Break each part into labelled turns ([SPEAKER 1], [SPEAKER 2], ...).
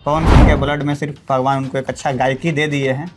[SPEAKER 1] पवन सिंह के ब्लड में सिर्फ भगवान उनको एक अच्छा गायकी दे दिए हैं,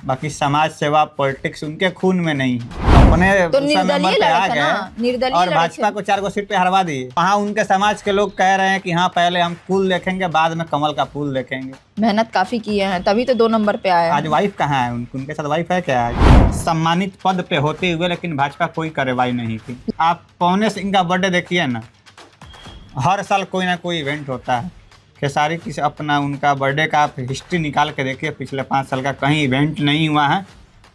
[SPEAKER 1] बाकी समाज सेवा पॉलिटिक्स उनके खून में नहीं है। अपने
[SPEAKER 2] तो
[SPEAKER 1] नंबर पे आ गए और भाजपा को 4 सीट पे हरवा दिए। वहाँ उनके समाज के लोग कह रहे हैं कि हाँ पहले हम फूल देखेंगे बाद में कमल का फूल देखेंगे।
[SPEAKER 2] मेहनत काफी किए हैं तभी तो 2 नंबर पे आए
[SPEAKER 1] आज वाइफ कहाँ है उनके साथ वाइफ है क्या? आज सम्मानित पद पे होते हुए लेकिन भाजपा कोई कार्रवाई नहीं की। आप पवन सिंह का बर्थडे देखिए ना, हर साल कोई ना कोई इवेंट होता है। खेसारी की अपना उनका बर्थडे का आप हिस्ट्री निकाल के देखिए, पिछले 5 साल का कहीं इवेंट नहीं हुआ है।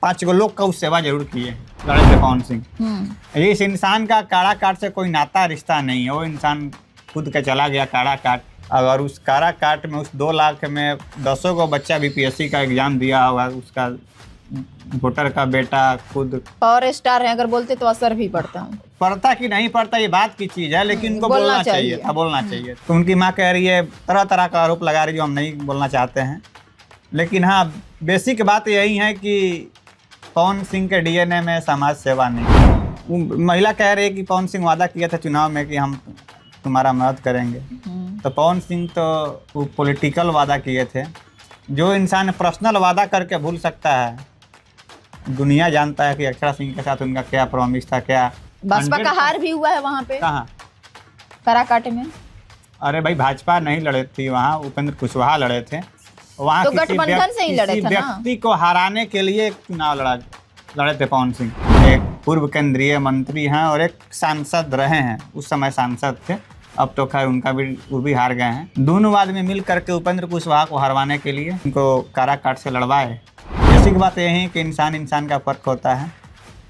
[SPEAKER 1] 5 लोग का उस सेवा जरूर किए हैं लड़े थे पवन सिंह। इस इंसान का काराकाट से कोई नाता रिश्ता नहीं है, वो इंसान खुद के चला गया काराकाट। अगर उस काराकाट में उस 2 लाख में 10 को बच्चा बीपीएससी का एग्जाम दिया होगा, उसका वोटर का बेटा खुद
[SPEAKER 2] पावर स्टार है, अगर बोलते तो असर भी पड़ता
[SPEAKER 1] कि नहीं पड़ता ये बात की चीज़ है, लेकिन उनको बोलना चाहिए था, बोलना चाहिए। तो उनकी माँ कह रही है, तरह तरह का आरोप लगा रही है जो हम नहीं बोलना चाहते हैं, लेकिन हाँ बेसिक बात यही है कि पवन सिंह के डीएनए में समाज सेवा नहीं। महिला कह रही है कि पवन सिंह वादा किया था चुनाव में कि हम तुम्हारा मदद करेंगे, तो पवन सिंह तो पॉलिटिकल वादा किए थे। जो इंसान पर्सनल वादा करके भूल सकता है, दुनिया जानता है कि अक्षरा सिंह के साथ उनका क्या प्रॉमिस था, क्या
[SPEAKER 2] भाजपा का हार भी हुआ है वहाँ पे।
[SPEAKER 1] कहाँ?
[SPEAKER 2] काराकाट में।
[SPEAKER 1] अरे भाई भाजपा नहीं लड़े थी वहाँ, उपेंद्र कुशवाहा लड़े थे वहाँ।
[SPEAKER 2] तो गठबंधन से ही लड़े थे ना।
[SPEAKER 1] व्यक्ति को हराने के लिए चुनाव लड़े थे पवन सिंह। एक पूर्व केंद्रीय मंत्री हैं और एक सांसद रहे हैं, उस समय सांसद थे, अब तो खैर उनका भी वो भी हार गए हैं। दोनों आदमी मिल करके उपेंद्र कुशवाहा को हरवाने के लिए उनको काराकाट से लड़वाए। बेसिक बात यही है कि इंसान का फर्क होता है।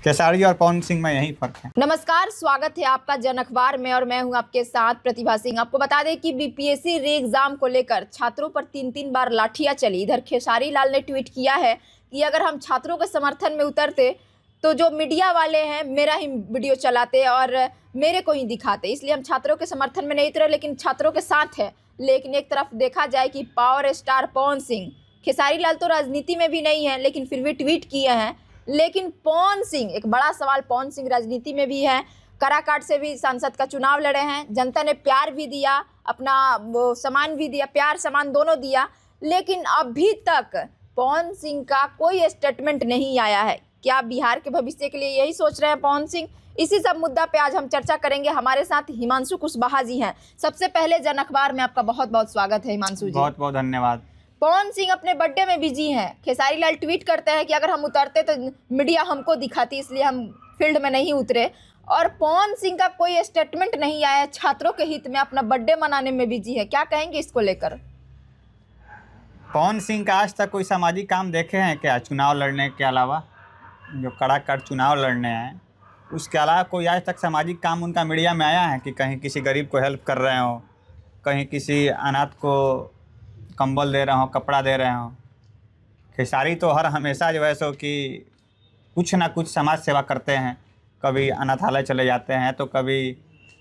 [SPEAKER 1] खेसारी और पवन सिंह में यही फर्क है।
[SPEAKER 2] नमस्कार, स्वागत है आपका जन अखबार में और मैं हूं आपके साथ प्रतिभा सिंह। आपको बता दें कि बीपीएससी री एग्जाम को लेकर छात्रों पर 3 बार लाठियां चली। इधर खेसारी लाल ने ट्वीट किया है कि अगर हम छात्रों के समर्थन में उतरते तो जो मीडिया वाले हैं मेरा ही वीडियो चलाते और मेरे को ही दिखाते, इसलिए हम छात्रों के समर्थन में नहीं उतरे, लेकिन छात्रों के साथ है। लेकिन एक तरफ देखा जाए कि पावर स्टार पवन सिंह, खेसारी लाल तो राजनीति में भी नहीं है लेकिन फिर भी ट्वीट किए हैं, लेकिन पवन सिंह, एक बड़ा सवाल, पवन सिंह राजनीति में भी है, काराकाट से भी सांसद का चुनाव लड़े हैं, जनता ने प्यार भी दिया, अपना सम्मान भी दिया, प्यार सम्मान दोनों दिया, लेकिन अभी तक पवन सिंह का कोई स्टेटमेंट नहीं आया है। क्या बिहार के भविष्य के लिए यही सोच रहे हैं पवन सिंह? इसी सब मुद्दा पे आज हम चर्चा करेंगे। हमारे साथ हिमांशु कुशवाहा जी हैं। सबसे पहले जन अखबार में आपका बहुत बहुत स्वागत है हिमांशु जी।
[SPEAKER 1] बहुत बहुत धन्यवाद।
[SPEAKER 2] पवन सिंह अपने बर्थडे में बिजी हैं। खेसारी लाल ट्वीट करते हैं कि अगर हम उतरते तो मीडिया हमको दिखाती, इसलिए हम फील्ड में नहीं उतरे। और पवन सिंह का कोई स्टेटमेंट नहीं आया, छात्रों के हित में अपना बर्थडे मनाने में बिजी है। क्या कहेंगे इसको लेकर?
[SPEAKER 1] पवन सिंह का आज तक कोई सामाजिक काम देखे हैं क्या? चुनाव लड़ने के अलावा, जो कड़ाकड़ चुनाव लड़ने आए, उसके अलावा कोई आज तक सामाजिक काम उनका मीडिया में आया है कि कहीं किसी गरीब को हेल्प कर रहे हो, कहीं किसी अनाथ को कंबल दे रहे हो, कपड़ा दे रहे हो? खेसारी तो हर हमेशा जो है सो कि कुछ ना कुछ समाज सेवा करते हैं। कभी अनाथालय चले जाते हैं, तो कभी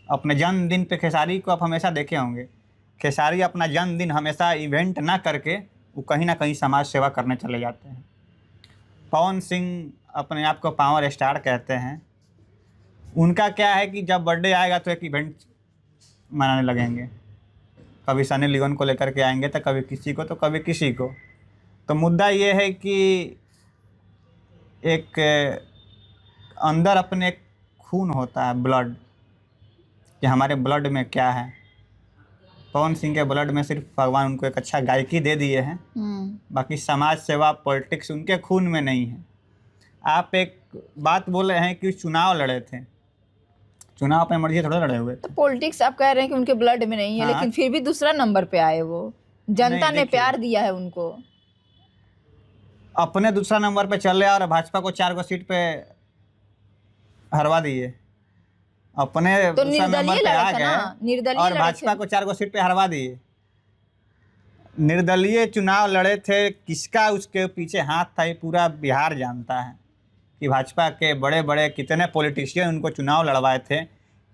[SPEAKER 1] अपने जन्मदिन पे खेसारी को आप हमेशा देखे होंगे, खेसारी अपना जन्मदिन हमेशा इवेंट ना करके वो कहीं ना कहीं समाज सेवा करने चले जाते हैं। पवन सिंह अपने आप को पावर स्टार कहते हैं। उनका क्या है कि जब बर्थडे आएगा तो एक इवेंट मनाने लगेंगे, कभी सनी लियोन को लेकर के आएंगे, तो कभी किसी को, तो कभी किसी को। तो मुद्दा ये है कि एक अंदर अपने खून होता है, ब्लड, कि हमारे ब्लड में क्या है। पवन सिंह के ब्लड में सिर्फ भगवान उनको एक अच्छा गायकी दे दिए हैं, बाकी समाज सेवा पॉलिटिक्स उनके खून में नहीं है। आप एक बात बोल रहे हैं कि चुनाव लड़े थे, चुनाव अपने मर्जी थोड़ा लड़े हुए।
[SPEAKER 2] तो पॉलिटिक्स आप कह रहे हैं कि उनके ब्लड में नहीं है, लेकिन फिर भी दूसरा नंबर पे आए वो, जनता ने प्यार दिया है उनको।
[SPEAKER 1] अपने दूसरा नंबर पे चले और भाजपा को 4 सीट पे हरवा दिए। अपने
[SPEAKER 2] तो
[SPEAKER 1] दूसरा नंबर पे आ गए और भाजपा को 4 सीट पे हरवा दिए। निर्दलीय चुनाव लड़े थे, किसका उसके पीछे हाथ था ये पूरा बिहार जानता है कि भाजपा के बड़े बड़े कितने पॉलिटिशियन उनको चुनाव लड़वाए थे,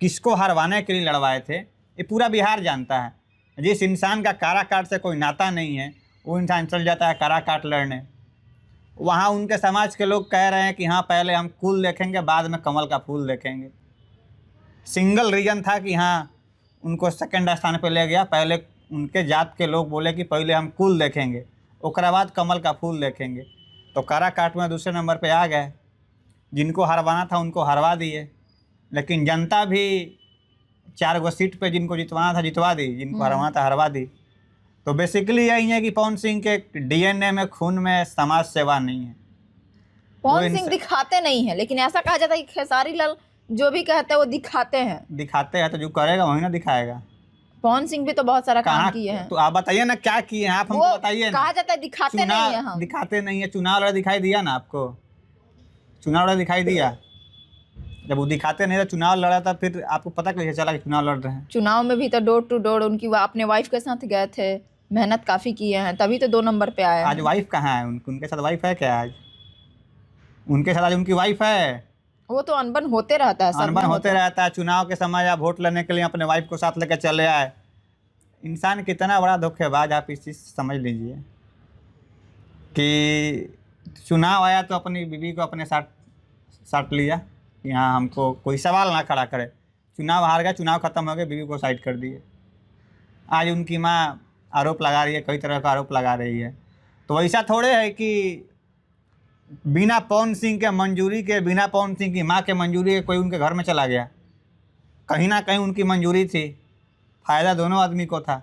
[SPEAKER 1] किसको हरवाने के लिए लड़वाए थे, ये पूरा बिहार जानता है। जिस इंसान का काराकाट से कोई नाता नहीं है, वो इंसान चल जाता है काराकाट लड़ने। वहाँ उनके समाज के लोग कह रहे हैं कि हाँ पहले हम फूल देखेंगे बाद में कमल का फूल देखेंगे। सिंगल रीजन था कि हाँ उनको सेकंड स्थान पे ले गया, पहले उनके जात के लोग बोले कि पहले हम कुल देखेंगे, ओकरा बाद कमल का फूल देखेंगे। तो काराकाट में दूसरे नंबर पे आ गए। जिनको हरवाना था उनको हरवा दिए, लेकिन जनता भी 4 गो सीट पे जिनको जितवाना था जितवा दी, जिनको हरवाना था हरवा दी। तो बेसिकली यही है कि पवन सिंह के डीएनए में, खून में समाज सेवा नहीं है।
[SPEAKER 2] पवन सिंह दिखाते नहीं है, लेकिन ऐसा कहा जाता है कि खेसारी लाल जो भी कहते हैं वो दिखाते हैं।
[SPEAKER 1] तो जो करेगा वही ना दिखाएगा।
[SPEAKER 2] पवन सिंह भी तो बहुत सारा काम
[SPEAKER 1] कहाँ
[SPEAKER 2] किए हैं।
[SPEAKER 1] तो आप बताइए ना क्या किए हैं आप, हमको
[SPEAKER 2] वो
[SPEAKER 1] बताइए ना।
[SPEAKER 2] कहा जाता है दिखाते नहीं है हम।
[SPEAKER 1] दिखाते नहीं है। चुनाव लड़ा दिखाई दिया ना आपको? चुनाव लड़ा दिखाई दिया? जब वो दिखाते नहीं तो चुनाव लड़ा था, फिर आपको पता कैसे चला कि चुनाव लड़ रहे हैं?
[SPEAKER 2] चुनाव में भी तो डोर टू डोर उनकी अपने वाइफ के साथ गए थे, मेहनत काफी किए हैं, तभी तो 2 नंबर पे आए
[SPEAKER 1] आज
[SPEAKER 2] हैं।
[SPEAKER 1] वाइफ कहाँ है? उनके साथ वाइफ है क्या? आज उनके साथ आज उनकी वाइफ है?
[SPEAKER 2] वो तो अनबन होते रहता है, सब
[SPEAKER 1] अनबन
[SPEAKER 2] में
[SPEAKER 1] होते रहता है। चुनाव के समय आप वोट लेने के लिए अपने वाइफ को साथ लेकर चले आए। इंसान कितना बड़ा धोखेबाज, आप इस चीज़ से समझ लीजिए कि चुनाव आया तो अपनी बीवी को अपने साथ साथ लिया कि हाँ हमको कोई सवाल ना खड़ा करे। चुनाव हार गया, चुनाव खत्म हो गया, बीवी को साइड कर दिए। आज उनकी माँ आरोप लगा रही है, कई तरह का आरोप लगा रही है। तो ऐसा थोड़े है कि बिना पवन सिंह के मंजूरी के, बिना पवन सिंह की माँ के मंजूरी के कोई उनके घर में चला गया। कहीं ना कहीं उनकी मंजूरी थी, फ़ायदा दोनों आदमी को था।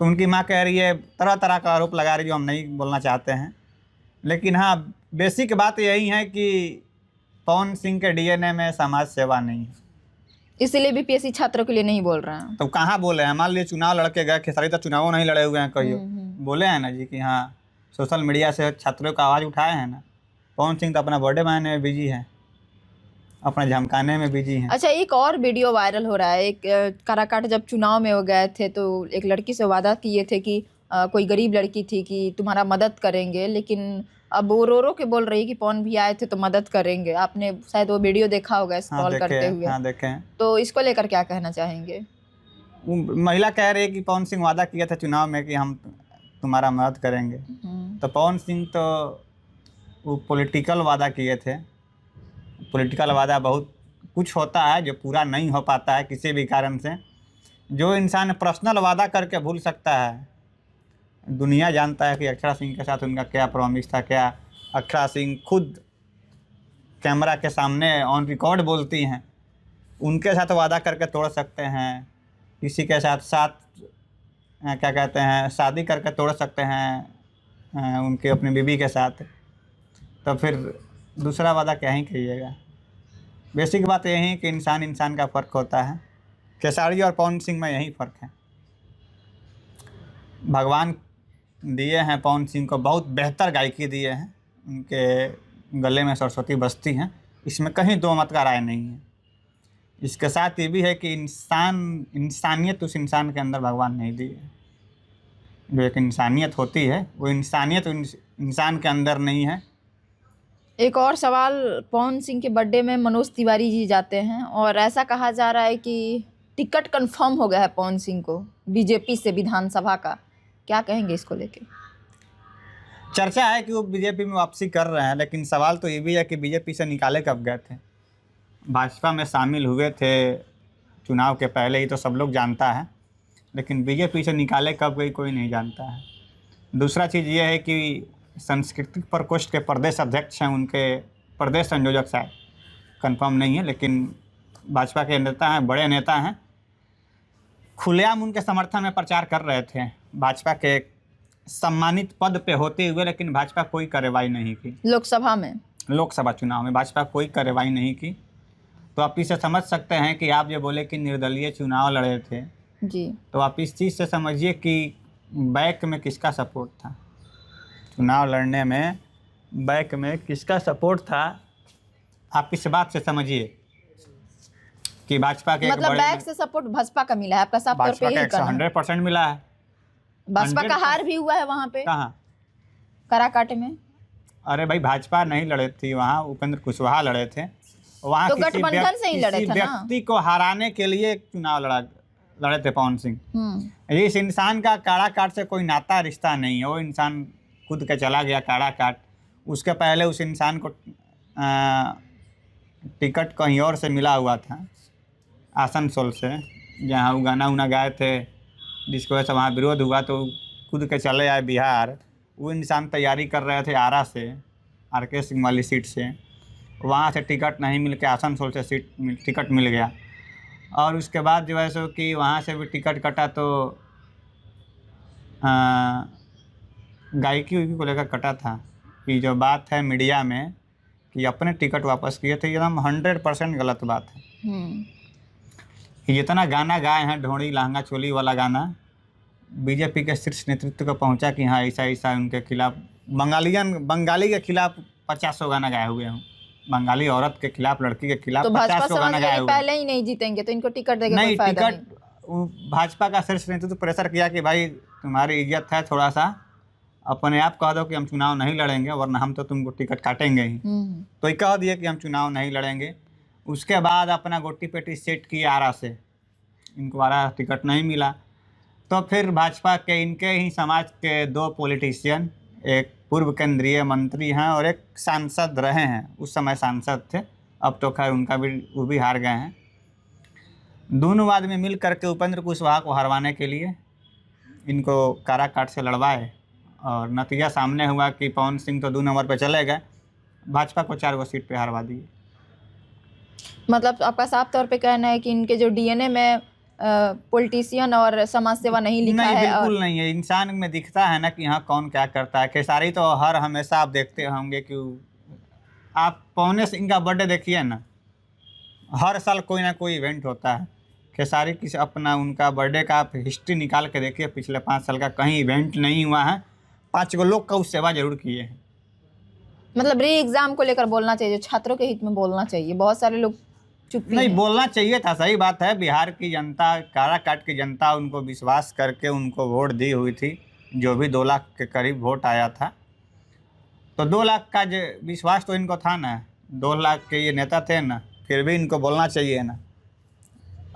[SPEAKER 1] तो उनकी माँ कह रही है, तरह तरह का आरोप लगा रही है, जो हम नहीं बोलना चाहते हैं। लेकिन हाँ, बेसिक बात यही है कि पवन सिंह के डीएनए में समाज सेवा नहीं है।
[SPEAKER 2] इसीलिए बीपीएससी छात्रों के लिए नहीं बोल रहे हैं।
[SPEAKER 1] तो कहाँ बोले हैं? मान लीजिए चुनाव लड़के गए, खेसारी तो चुनाव नहीं लड़े हुए हैं कहियो। बोले हैं ना जी कि हाँ सोशल मीडिया से छात्रों का आवाज़ उठाए हैं ना। पवन सिंह तो अपना बर्थडे मनाने में बिजी है, अपना झमकाने में बिजी हैं।
[SPEAKER 2] अच्छा, एक और वीडियो वायरल हो रहा है। एक काराकाट जब चुनाव में वो गए थे तो एक लड़की से वादा किए थे कि कोई गरीब लड़की थी कि तुम्हारा मदद करेंगे, लेकिन अब वो रो के बोल रही है कि पवन भी आए थे तो मदद करेंगे। आपने शायद वो वीडियो देखा होगा स्क्रॉल करते हुए।
[SPEAKER 1] हाँ देखे हैं।
[SPEAKER 2] तो इसको लेकर क्या कहना चाहेंगे?
[SPEAKER 1] वो महिला कह रही है कि पवन सिंह वादा किया था चुनाव में कि हम तुम्हारा मदद करेंगे। तो पवन सिंह तो वो पॉलिटिकल वादा किए थे। पॉलिटिकल वादा बहुत कुछ होता है जो पूरा नहीं हो पाता है किसी भी कारण से। जो इंसान पर्सनल वादा करके भूल सकता है, दुनिया जानता है कि अक्षरा सिंह के साथ उनका क्या प्रॉमिस था, क्या अक्षरा सिंह खुद कैमरा के सामने ऑन रिकॉर्ड बोलती हैं। उनके साथ वादा करके तोड़ सकते हैं, किसी के साथ क्या कहते हैं शादी करके तोड़ सकते हैं उनके अपनी बीवी के साथ। तो फिर दूसरा वादा क्या ही कहिएगा। बेसिक बात यही है कि इंसान का फ़र्क होता है। खेसारी और पवन सिंह में यही फ़र्क है। भगवान दिए हैं पवन सिंह को, बहुत बेहतर गायकी दिए हैं, उनके गले में सरस्वती बसती हैं, इसमें कहीं दो मत का राय नहीं है। इसके साथ ये भी है कि इंसानियत उस इंसान के अंदर भगवान नहीं दी है। जो एक इंसानियत होती है वो इंसानियत इंसान के अंदर नहीं है।
[SPEAKER 2] एक और सवाल, पवन सिंह के बर्थडे में मनोज तिवारी जी जाते हैं और ऐसा कहा जा रहा है कि टिकट कंफर्म हो गया है पवन सिंह को बीजेपी से विधानसभा का। क्या कहेंगे इसको लेके?
[SPEAKER 1] चर्चा है कि वो बीजेपी में वापसी कर रहे हैं, लेकिन सवाल तो ये भी है कि बीजेपी से निकाले कब गए थे। भाजपा में शामिल हुए थे चुनाव के पहले ही, तो सब लोग जानता है, लेकिन बीजेपी से निकाले कब गई कोई नहीं जानता है। दूसरा चीज़ ये है कि सांस्कृतिक प्रकोष्ठ के प्रदेश अध्यक्ष हैं, उनके प्रदेश संयोजक शायद, कंफर्म नहीं है, लेकिन भाजपा के नेता हैं, बड़े नेता हैं, खुलेआम उनके समर्थन में प्रचार कर रहे थे भाजपा के सम्मानित पद पे होते हुए, लेकिन भाजपा कोई कार्रवाई नहीं की। लोकसभा चुनाव में भाजपा कोई कार्रवाई नहीं की। तो आप इससे समझ सकते हैं कि आप जो बोले कि निर्दलीय चुनाव लड़े थे
[SPEAKER 2] जी,
[SPEAKER 1] तो आप इस चीज़ से समझिए कि बैक में किसका सपोर्ट था। चुनाव लड़ने में बैक में किसका सपोर्ट था, आप इस बात से समझिए कि भाजपा के
[SPEAKER 2] मतलब बैक से सपोर्ट भाजपा का मिला है। आपका साफ तौर पे यही कहना है?
[SPEAKER 1] 100% मिला है।
[SPEAKER 2] भाजपा का हार भी हुआ है वहाँ पे
[SPEAKER 1] कहाँ?
[SPEAKER 2] काराकाट में।
[SPEAKER 1] अरे भाई, भाजपा नहीं लड़े थी वहाँ, उपेंद्र कुशवाहा लड़े थे वहाँ।
[SPEAKER 2] तो गठबंधन से ही लड़े थे ना।
[SPEAKER 1] व्यक्ति को हराने के लिए चुनाव लड़े थे पवन सिंह। इस इंसान का काराकाट से कोई नाता रिश्ता नहीं है। वो इंसान खुद के चला गया काराकाट। उसके पहले उस इंसान को टिकट कहीं और से मिला हुआ था, आसनसोल से, जहाँ वो गाना गाए थे जिसकी वजह से वहाँ विरोध हुआ, तो कूद के चले आए बिहार। वो इंसान तैयारी कर रहे थे आरा से, RK सिंह वाली सीट से, वहाँ से टिकट नहीं मिल के आसनसोल से टिकट मिल गया। और उसके बाद जो है सो कि वहाँ से भी टिकट कटा, तो गायकी को लेकर कटा था। कि जो बात है मीडिया में कि अपने टिकट वापस किए थे, एकदम 100% गलत बात है। कि जितना गाना गाए हैं, ढोड़ी लहंगा चोली वाला गाना, बीजेपी के शीर्ष नेतृत्व को पहुंचा कि हाँ ऐसा ऐसा उनके खिलाफ, बंगाली के खिलाफ 50 गाना गाए हुए हैं, बंगाली औरत के खिलाफ, लड़की के खिलाफ
[SPEAKER 2] तो भाजपा
[SPEAKER 1] 50 गाना
[SPEAKER 2] समझ
[SPEAKER 1] गाए
[SPEAKER 2] गई
[SPEAKER 1] हुए
[SPEAKER 2] पहले ही नहीं जीतेंगे तो इनको टिकट देके
[SPEAKER 1] नहीं।
[SPEAKER 2] कोई फायदा नहीं।
[SPEAKER 1] टिकट भाजपा का शीर्ष नेतृत्व प्रेशर किया कि भाई तुम्हारी इज्जत है, थोड़ा सा अपने आप कह दो कि हम चुनाव नहीं लड़ेंगे, वरना हम तो तुमको टिकट काटेंगे ही। तो ये कह दिए कि हम चुनाव नहीं लड़ेंगे। उसके बाद अपना गोटी पेटी सेट की आरा से, इनको आरा टिकट नहीं मिला, तो फिर भाजपा के इनके ही समाज के 2 पॉलिटिशियन, एक पूर्व केंद्रीय मंत्री हैं और एक सांसद रहे हैं, उस समय सांसद थे, अब तो खैर उनका भी वो भी हार गए हैं। दोनों आदमी मिल करके उपेंद्र कुशवाहा को हरवाने के लिए इनको काराकाट से लड़वाए, और नतीजा सामने हुआ कि पवन सिंह तो 2 नंबर पे चले गए, भाजपा को 4 सीट पे हरवा दिए।
[SPEAKER 2] मतलब आपका साफ तौर पे कहना है कि इनके जो DNA में पॉलिटिशियन और समाज सेवा नहीं लिखा
[SPEAKER 1] नहीं,
[SPEAKER 2] है?
[SPEAKER 1] बिल्कुल नहीं है। इंसान में दिखता है ना कि हाँ कौन क्या करता है। खेसारी तो हर हमेशा आप देखते होंगे कि आप पवन सिंह का बर्थडे देखिए ना, हर साल कोई ना कोई इवेंट होता है। खेसारी किसी अपना उनका बर्थडे का आप हिस्ट्री निकाल के देखिए, पिछले 5 साल का कहीं इवेंट नहीं हुआ है, 5 लोग का उस सेवा जरूर किए हैं।
[SPEAKER 2] मतलब री एग्जाम को लेकर बोलना चाहिए, जो छात्रों के हित में बोलना चाहिए। बहुत सारे लोग चुप
[SPEAKER 1] नहीं, बोलना चाहिए था, सही बात है। बिहार की जनता, काराकाट की जनता उनको विश्वास करके उनको वोट दी हुई थी, जो भी 2 लाख के करीब वोट आया था। तो 2 लाख का विश्वास तो इनको था ना, 2 लाख के ये नेता थे ना, फिर भी इनको बोलना चाहिए ना।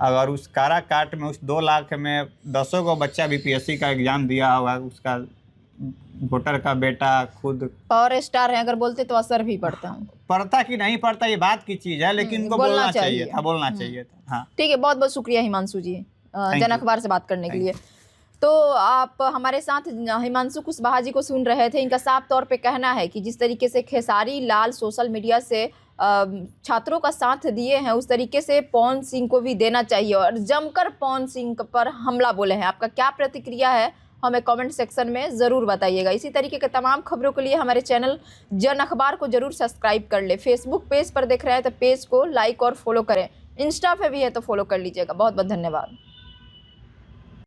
[SPEAKER 1] अगर उस काराकाट में उस 2 लाख में 10 को बच्चा BPSC का एग्ज़ाम दिया होगा, उसका वोटर का बेटा खुद
[SPEAKER 2] पावर स्टार है, अगर बोलते तो असर भी पड़ता
[SPEAKER 1] कि नहीं पड़ता, ये बात की चीज़ है, लेकिन इनको बोलना चाहिए था, बोलना चाहिए था। हाँ
[SPEAKER 2] ठीक है, बहुत बहुत शुक्रिया हिमांशु जी जन अखबार से बात करने के लिए। तो आप हमारे साथ हिमांशु कुशवाहा जी को सुन रहे थे। इनका साफ तौर पे कहना है कि जिस तरीके से खेसारी लाल सोशल मीडिया से छात्रों का साथ दिए हैं, उस तरीके से पवन सिंह को भी देना चाहिए, और जमकर पवन सिंह पर हमला बोले हैं। आपका क्या प्रतिक्रिया है, हमें कमेंट सेक्शन में ज़रूर बताइएगा। इसी तरीके के तमाम खबरों के लिए हमारे चैनल जन अखबार को जरूर सब्सक्राइब कर ले। फेसबुक पेज पर देख रहे हैं तो पेज को लाइक और फॉलो करें, इंस्टा पे भी है तो फॉलो कर लीजिएगा। बहुत बहुत धन्यवाद।